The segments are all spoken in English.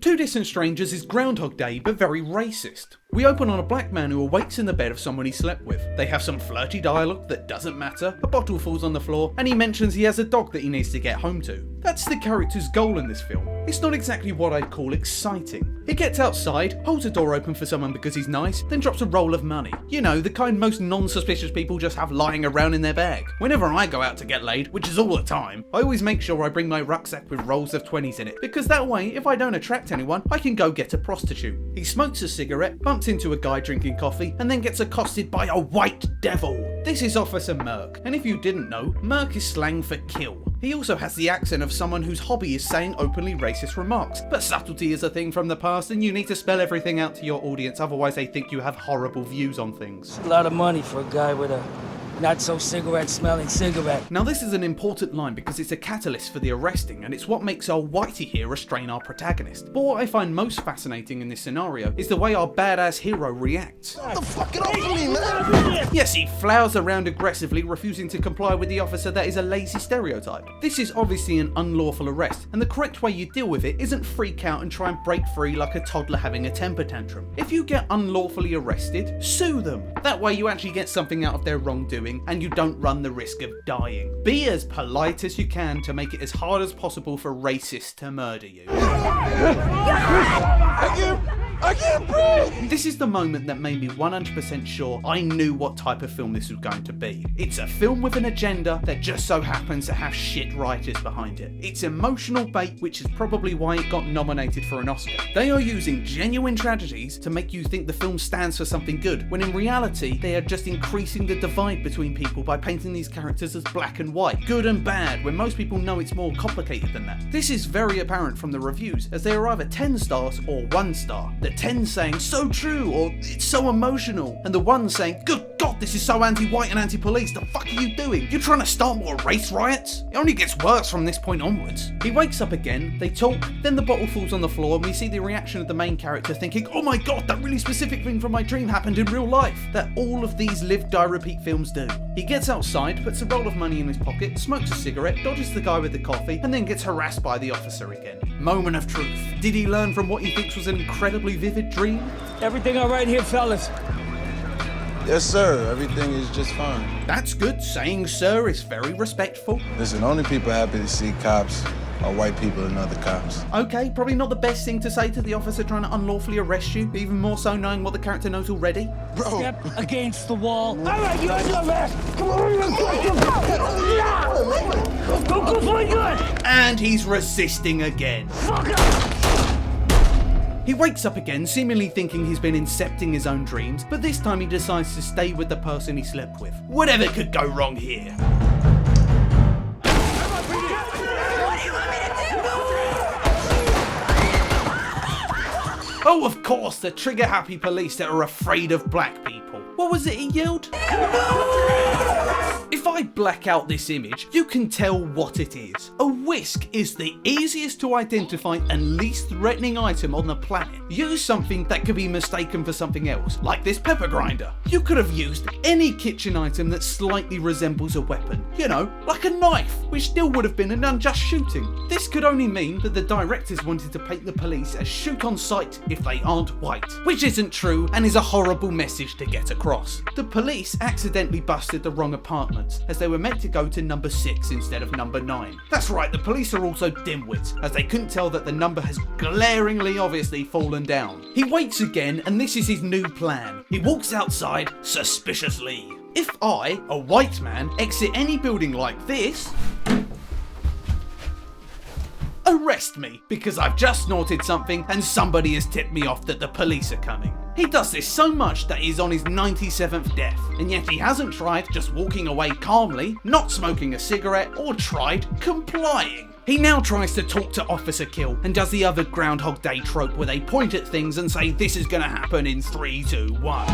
Two Distant Strangers is Groundhog Day, but very racist. We open on a black man who awakes in the bed of someone he slept with. They have some flirty dialogue that doesn't matter, a bottle falls on the floor, and he mentions he has a dog that he needs to get home to. That's the character's goal in this film. It's not exactly what I'd call exciting. He gets outside, holds a door open for someone because he's nice, then drops a roll of money. You know, the kind most non-suspicious people just have lying around in their bag. Whenever I go out to get laid, which is all the time, I always make sure I bring my rucksack with rolls of 20s in it, because that way, if I don't attract anyone, I can go get a prostitute. He smokes a cigarette, bumps into a guy drinking coffee, and then gets accosted by a white devil. This is Officer Merc, and if you didn't know, Merc is slang for kill. He also has the accent of someone whose hobby is saying openly racist remarks, but subtlety is a thing from the past and you need to spell everything out to your audience, otherwise they think you have horrible views on things. A lot of money for a guy with a not so cigarette smelling cigarette. Now this is an important line because it's a catalyst for the arresting and it's what makes our whitey here restrain our protagonist. But what I find most fascinating in this scenario is the way our badass hero reacts. What the fuck, get off of me, man! Yes, he flowers around aggressively, refusing to comply with the officer that is a lazy stereotype. This is obviously an unlawful arrest, and the correct way you deal with it isn't freak out and try and break free like a toddler having a temper tantrum. If you get unlawfully arrested, sue them. That way you actually get something out of their wrongdoing and you don't run the risk of dying. Be as polite as you can to make it as hard as possible for racists to murder you. I can't breathe! This is the moment that made me 100% sure I knew what type of film this was going to be. It's a film with an agenda that just so happens to have shit writers behind it. It's emotional bait, which is probably why it got nominated for an Oscar. They are using genuine tragedies to make you think the film stands for something good, when in reality they are just increasing the divide between people by painting these characters as black and white, good and bad, when most people know it's more complicated than that. This is very apparent from the reviews, as they are either 10 stars or 1 star. The 10 saying, so true, or it's so emotional, and the 1 saying, good god, this is so anti-white and anti-police, the fuck are you doing? You trying to start more race riots? It only gets worse from this point onwards. He wakes up again, they talk, then the bottle falls on the floor and we see the reaction of the main character thinking, oh my god, that really specific thing from my dream happened in real life, that all of these live, die, repeat films do. He gets outside, puts a roll of money in his pocket, smokes a cigarette, dodges the guy with the coffee, and then gets harassed by the officer again. Moment of truth. Did he learn from what he thinks was an incredibly vivid dream? Everything all right here, fellas? Yes, sir. Everything is just fine. That's good. Saying sir is very respectful. Listen, only people happy to see cops are white people and other cops. Okay, probably not the best thing to say to the officer trying to unlawfully arrest you, even more so knowing what the character knows already. Bro! Step against the wall. All right, you're under arrest. Come on, go for it, good. And he's resisting again. Fuck up. He wakes up again, seemingly thinking he's been incepting his own dreams, but this time he decides to stay with the person he slept with. Whatever could go wrong here? Oh, of course, the trigger-happy police that are afraid of black people. What was it he yelled? If I black out this image, you can tell what it is. A whisk is the easiest to identify and least threatening item on the planet. Use something that could be mistaken for something else, like this pepper grinder. You could have used any kitchen item that slightly resembles a weapon. You know, like a knife, which still would have been an unjust shooting. This could only mean that the directors wanted to paint the police as shoot on sight if they aren't white, which isn't true and is a horrible message to get across. The police accidentally busted the wrong apartment, as they were meant to go to number 6 instead of number 9. That's right, the police are also dimwits, as they couldn't tell that the number has glaringly obviously fallen down. He waits again, and this is his new plan. He walks outside suspiciously. If I, a white man, exit any building like this, arrest me, because I've just snorted something and somebody has tipped me off that the police are coming. He does this so much that he's on his 97th death, and yet he hasn't tried just walking away calmly, not smoking a cigarette, or tried complying. He now tries to talk to Officer Kill and does the other Groundhog Day trope where they point at things and say this is gonna happen in 3, 2, 1.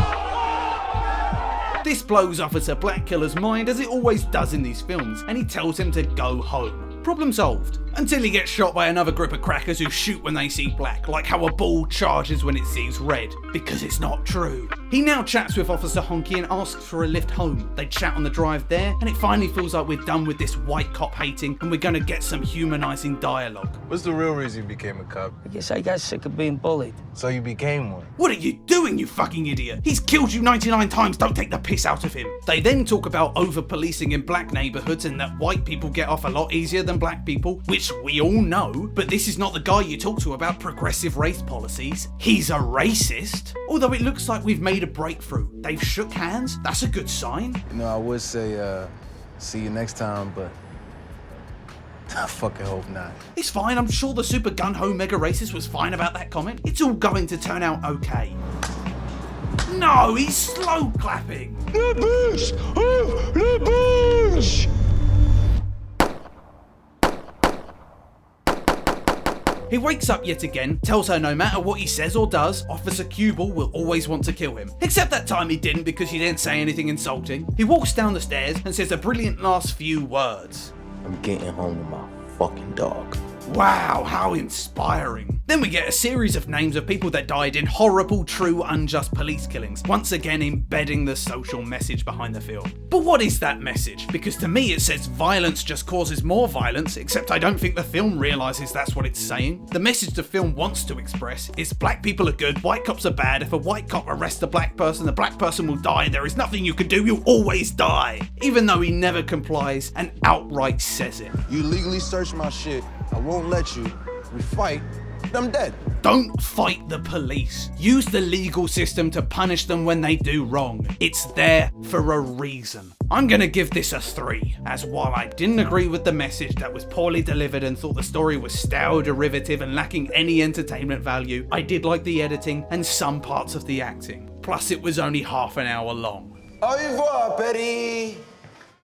This blows Officer Blackkiller's mind, as it always does in these films, and he tells him to go home. Problem solved. until he gets shot by another group of crackers who shoot when they see black, like how a ball charges when it sees red, because it's not true. He now chats with Officer Honky and asks for a lift home. They chat on the drive there, and it finally feels like we're done with this white cop hating and we're gonna get some humanizing dialogue. What's the real reason you became a cop? I guess I got sick of being bullied. So you became one. What are you doing, you fucking idiot? He's killed you 99 times, don't take the piss out of him. They then talk about over-policing in black neighborhoods and that white people get off a lot easier than black people, which we all know, but this is not the guy you talk to about progressive race policies. He's a racist. Although it looks like we've made a breakthrough. They've shook hands, that's a good sign. You know, I would say, see you next time, but I fucking hope not. It's fine, I'm sure the super gun-ho mega racist was fine about that comment. It's all going to turn out okay. No, he's slow clapping. The bush! Oh, the bush! He wakes up yet again, tells her no matter what he says or does, Officer Kubel will always want to kill him. Except that time he didn't because he didn't say anything insulting. He walks down the stairs and says a brilliant last few words. I'm getting home to my fucking dog. Wow, how inspiring. Then we get a series of names of people that died in horrible, true, unjust police killings, once again embedding the social message behind the film. But what is that message? Because to me it says violence just causes more violence, except I don't think the film realises that's what it's saying. The message the film wants to express is black people are good, white cops are bad, if a white cop arrests a black person, the black person will die, there is nothing you can do, you'll always die. Even though he never complies and outright says it. You legally search my shit. I won't let you. We fight. I'm dead. Don't fight the police. Use the legal system to punish them when they do wrong. It's there for a reason. I'm gonna give this a 3, as while I didn't agree with the message that was poorly delivered and thought the story was stale, derivative and lacking any entertainment value, I did like the editing and some parts of the acting. Plus it was only half an hour long. Au revoir, Betty.